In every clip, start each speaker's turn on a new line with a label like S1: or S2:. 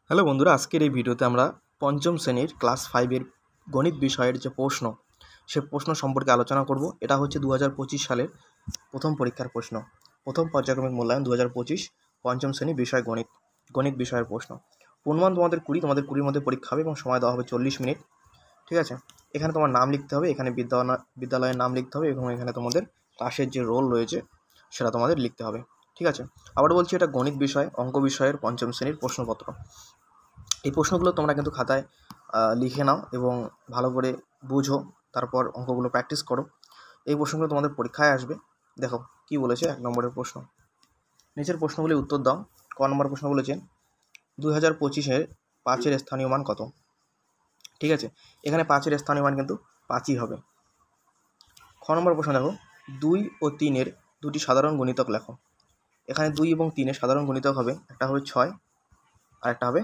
S1: Hello বন্ধুরা, আজকের এই ভিডিওতে আমরা পঞ্চম শ্রেণীর ক্লাস 5-এর গণিত বিষয়ের যে প্রশ্ন, সে প্রশ্ন সম্পর্কে আলোচনা করব। এটা হচ্ছে 2025 সালের প্রথম পরীক্ষার প্রশ্ন, প্রথম পর্যায়ক্রমিক মূল্যায়ন 2025 পঞ্চম শ্রেণী বিষয় গণিত বিষয়ের প্রশ্ন। পূর্ণমান তোমাদের 20, তোমাদের 20-র মধ্যে পরীক্ষা হবে এবং সময় দেওয়া হবে 40 মিনিট। ঠিক আছে, এখানে তোমার নাম লিখতে হবে, এখানে বিদ্যালয়ের নাম লিখতে হবে এবং এখানে তোমাদের ক্লাসের যে রোল রয়েছে সেটা তোমাদের লিখতে হবে। ঠিক আছে, আবার বলছি, এটা গণিত বিষয়, অঙ্ক বিষয়ের পঞ্চম শ্রেণীর প্রশ্নপত্র। এই প্রশ্নগুলো তোমরা কিন্তু খাতায় লিখে নাও এবং ভালো করে বুঝো, তারপর অঙ্কগুলো প্র্যাকটিস করো। এই প্রশ্নগুলো তোমাদের পরীক্ষায় আসবে। দেখো কি বলেছে 1 নম্বরের প্রশ্ন। নিচের প্রশ্নগুলি উত্তর দাও। ক নম্বর প্রশ্ন বলেছে 2025-এর 5-এর স্থানীয় মান কত? ঠিক আছে, এখানে 5-এর স্থানীয় মান কিন্তু 5ই হবে। খ নম্বর প্রশ্ন দেখো, 2 ও 3-এর দুটি সাধারণ গুণিতক লেখো। এখানে 2 এবং 3-এর সাধারণ গুণিতক হবে, একটা হবে 6 আর একটা হবে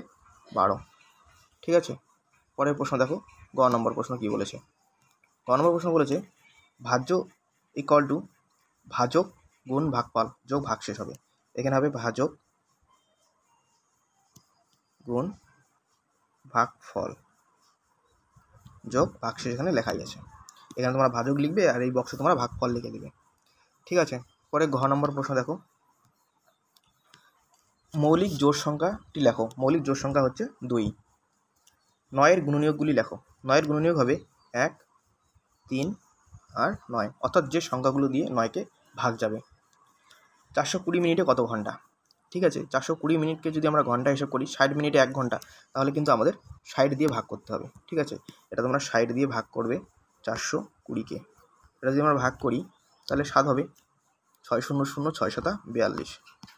S1: 12। ঠিক আছে, পরের প্রশ্ন দেখো, গ নম্বর প্রশ্ন কি বলেছে। গ নম্বর প্রশ্ন বলেছে ভাজ্য ইকুয়াল টু ভাজক গুণ ভাগফল যোগ ভাগশেষ হবে। এখানে হবে ভাজক গুণ ভাগফল যোগ ভাগশেষ, এখানে লেখাই আছে। এখানে তোমরা ভাজক লিখবে আর এই বক্সে তোমরা ভাগফল লিখে দেবে। ঠিক আছে, পরে ঘ নম্বর প্রশ্ন দেখো, মৌলিক জোড় সংখ্যাটি লেখো। মৌলিক জোড় সংখ্যা হচ্ছে 2। 9-এর গুণনীয়কগুলি লেখো। 9-এর গুণনীয়ক হবে 1, 3 আর 9, অর্থাৎ যে সংখ্যাগুলো দিয়ে 9কে ভাগ যাবে। 420 মিনিটে কত ঘন্টা? ঠিক আছে, 420 মিনিটকে যদি আমরা ঘন্টা হিসাব করি, 60 মিনিটে 1 ঘন্টা, তাহলে কিন্তু আমাদের 60 দিয়ে ভাগ করতে হবে। ঠিক আছে, এটা তোমরা 60 দিয়ে ভাগ করবে 420-কে। এটা যদি আমরা ভাগ করি তাহলে 7 হবে, 6 0 0 6 7 42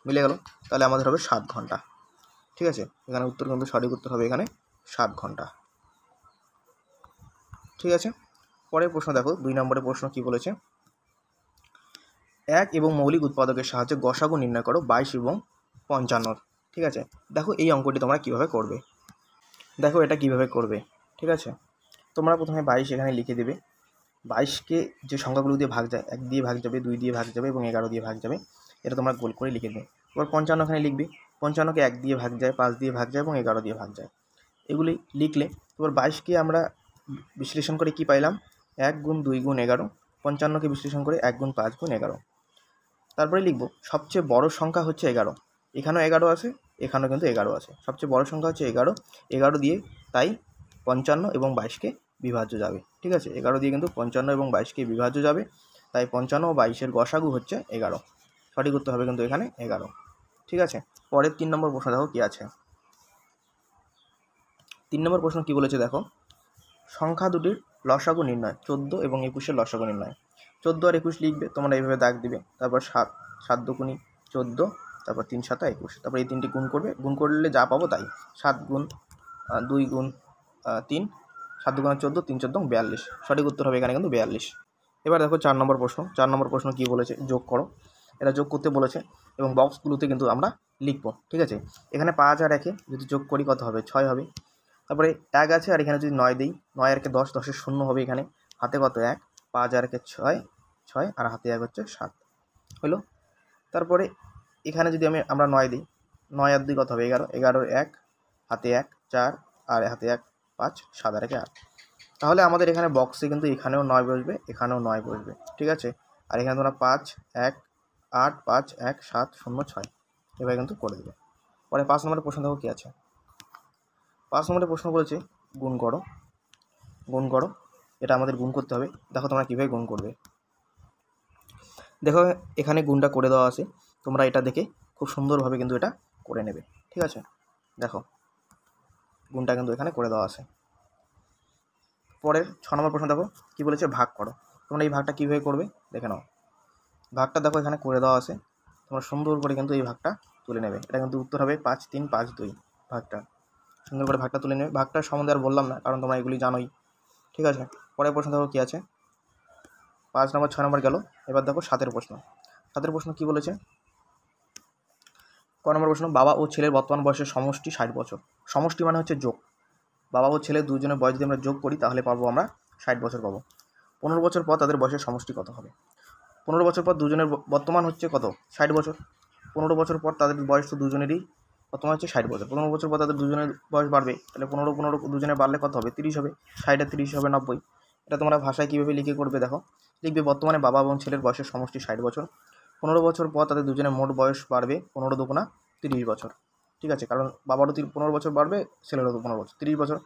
S1: মিলে গেল, তাহলে আমাদের হবে 7 ঘন্টা। ঠিক আছে, এখানে উত্তর কিন্তু সঠিক উত্তর হবে এখানে 7 ঘন্টা। ঠিক আছে, পরের প্রশ্ন দেখো, 2 নম্বরের প্রশ্ন কি বলেছে, 1 এবং মৌলিক উৎপাদকের সাহায্যে গসাগু নির্ণয় করো 22 এবং 55। ঠিক আছে, দেখো এই অঙ্কটি তোমরা কীভাবে করবে। দেখো এটা কিভাবে করবে। ঠিক আছে, তোমরা প্রথমে 22 এখানে লিখে দেবে। 22কে যে সংখ্যাগুলো দিয়ে ভাগ যায়, 1 দিয়ে ভাগ যাবে, 2 দিয়ে ভাগ যাবে এবং 11 দিয়ে ভাগ যাবে, এটা তোমরা গোল করে লিখে দেবে। এবার 55 এখানে লিখবে। 55কে 1 দিয়ে ভাগ যায়, 5 দিয়ে ভাগ যায় এবং 11 দিয়ে ভাগ যায়। এগুলি লিখলে এবার 22কে আমরা বিশ্লেষণ করে কি পাইলাম, 1 গুণ 2 গুণ 11। 55কে বিশ্লেষণ করে 1 গুণ 5 গুণ 11। তারপরে লিখব সবচেয়ে বড় সংখ্যা হচ্ছে 11। এখানেও 11 আছে, এখানেও কিন্তু 11 আছে। সবচেয়ে বড় সংখ্যা হচ্ছে 11। 11 দিয়ে তাই 55 এবং 22কে বিভাজ্য যাবে। ঠিক আছে, 11 দিয়ে কিন্তু 55 এবং 22কে বিভাজ্য যাবে, তাই 55 ও 22-এর গসাগু হচ্ছে 11। সঠিক উত্তর হবে কিন্তু এখানে 11। ঠিক আছে, পরের 3 নম্বর প্রশ্ন দেখো কি আছে। 3 নম্বর প্রশ্ন কি বলেছে দেখো, সংখ্যা দুটির লসাগু নির্ণয়। 14 এবং 21-এর লসাগু নির্ণয়। 14 আর 21 লিখবে, তোমরা এইভাবে দাগ দিবে, তারপর 7 দুগুণী 14, তারপর 3 7 21, তারপর এই 3টি গুণ করবে, গুণ করলে যা পাবো তাই। 7 গুণ 2 গুণ 3, 7 দুগুণে 14, 3 14 42। সঠিক উত্তর হবে এখানে কিন্তু 42। এবার দেখো 4 নম্বর প্রশ্ন। 4 নম্বর প্রশ্ন কী বলেছে, যোগ করো। এটা যোগ করতে বলেছে এবং বক্সগুলোতে কিন্তু আমরা লিখবো। ঠিক আছে, এখানে 5 আর 1-এ যদি যোগ করি কত হবে, 6 হবে। তারপরে 1 আছে আর এখানে যদি 9 দিই, 9 আর 1-এ 10, 10-এর 0 হবে এখানে, হাতে কত 1, 5 আর 1-এ 6, 6 আর হাতে 1 হচ্ছে 7 হলো। তারপরে এখানে যদি আমরা 9 দিই, 9 আর 2 কত হবে 11, 11-এর 1, হাতে 1 4 আর হাতে 1 5, 7 আর 1 8। তাহলে আমাদের এখানে বক্সে কিন্তু এখানেও 9 বসবে, এখানেও 9 বসবে। ঠিক আছে, আর এখানে তোমরা 5 1 8 5 1 7 0 6 এভাবে কিন্তু করে দেবে। পরে 5 নম্বরের প্রশ্ন দেখো কী আছে। 5 নম্বরের প্রশ্ন বলেছে গুণ করো। গুণ করো, এটা আমাদের গুণ করতে হবে। দেখো তোমরা কীভাবে গুণ করবে। দেখো এখানে গুণটা করে দেওয়া আছে, তোমরা এটা দেখে খুব সুন্দরভাবে কিন্তু এটা করে নেবে। ঠিক আছে, দেখো গুণটা কিন্তু এখানে করে দেওয়া আছে। পরের 6 নম্বর প্রশ্ন দেখো কী বলেছে, ভাগ করো। তোমরা এই ভাগটা কীভাবে করবে দেখে নাও। ভাগটা দেখো এখানে করে দেওয়া আছে, তোমরা সুন্দর করে কিন্তু এই ভাগটা তুলে নেবে। এটা কিন্তু উত্তর হবে 5 3 5 2। ভাগটা সুন্দর করে ভাগটা তুলে নেবে। ভাগটার সম্বন্ধে আর বললাম না, কারণ তোমরা এগুলি জানোই। ঠিক আছে, পরের প্রশ্ন দেখো কী আছে। 5 নম্বর 6 নম্বর গেল, এবার দেখো 7-এর প্রশ্ন। 7-এর প্রশ্ন কী বলেছে, ক নম্বর প্রশ্ন, বাবা ও ছেলের বর্তমান বয়সের সমষ্টি 60 বছর। সমষ্টি মানে হচ্ছে যোগ। বাবা ও ছেলে দুজনের বয়স যদি আমরা যোগ করি তাহলে পাবো আমরা 60 বছর পাবো। 15 বছর পর তাদের বয়সের সমষ্টি কত হবে। 15 বছর পর দুজনের বর্তমান হচ্ছে কত, 60 বছর। 15 বছর পর তাদের বয়স তো দুজনেরই বর্তমানে হচ্ছে 60 বছর। 15 বছর পর তাদের দুজনের বয়স বাড়বে, তাহলে 15 দুজনে বাড়লে কত হবে? 30 হবে। 60 আর 30 হবে 90। এটা তোমরা ভাষায় কীভাবে লিখে করবে দেখো, লিখবে বর্তমানে বাবা এবং ছেলের বয়সের সমষ্টি 60 বছর। 15 বছর পর তাদের দুজনের মোট বয়স বাড়বে 15 দুগুণা 30 বছর। ঠিক আছে, কারণ বাবারও 15 বছর বাড়বে, ছেলেরও 15 বছর, 30 বছর।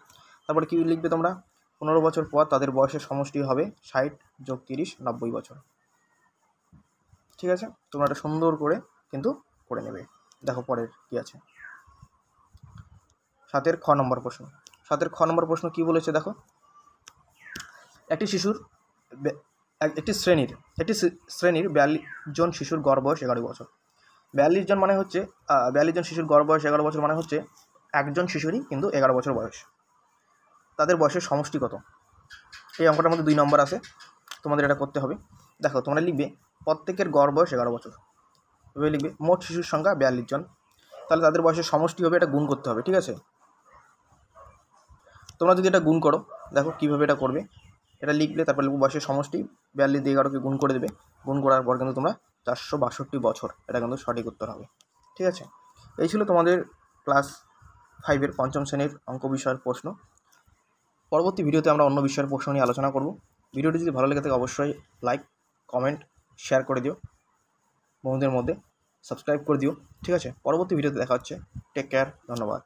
S1: তারপরে কী লিখবে তোমরা? 15 বছর পর তাদের বয়সের সমষ্টি হবে 60 যোগ 30, 90 বছর। ঠিক আছে, তোমরা এটা সুন্দর করে কিন্তু করে নেবে। দেখো পরের কী আছে, 7 খ নম্বর প্রশ্ন। 7 খ নম্বর প্রশ্ন কী বলেছে দেখো, একটি শ্রেণীর 42 জন শিশুর গড় বয়স 11 বছর। 42 জন মানে হচ্ছে 42 জন শিশুর গড় বয়স 11 বছর মানে হচ্ছে একজন শিশুরই কিন্তু 11 বছর বয়স। তাদের বয়সের সমষ্টি কত? এই অঙ্কটার মধ্যে 2 নম্বর আছে, তোমাদের এটা করতে হবে। দেখো তোমরা লিখবে প্রত্যেকের গড় বয়স 11 বছর, এভাবে লিখবে। মোট শিশুর সংখ্যা 42 জন, তাহলে তাদের বয়সের সমষ্টি হবে, এটা গুণ করতে হবে। ঠিক আছে, তোমরা যদি এটা গুণ করো, দেখো কীভাবে এটা করবে। এটা লিখলে তারপর লিখবো বয়সের সমষ্টি 42 দিয়ে 11কে গুণ করে দেবে। গুণ করার পর কিন্তু তোমরা 462 বছর, এটা কিন্তু সঠিক উত্তর হবে। ঠিক আছে, এই ছিল তোমাদের ক্লাস 5-এর পঞ্চম শ্রেণীর অঙ্ক বিষয়ের প্রশ্ন। পরবর্তী ভিডিওতে আমরা অন্য বিষয়ের প্রশ্ন নিয়ে আলোচনা করব। ভিডিওটি যদি ভালো লেগে থাকে অবশ্যই লাইক, কমেন্ট, শেয়ার করে দিও বন্ধুদের মধ্যে, সাবস্ক্রাইব করে দিও। ঠিক আছে, পরবর্তী ভিডিওতে দেখা হচ্ছে। টেক কেয়ার, ধন্যবাদ।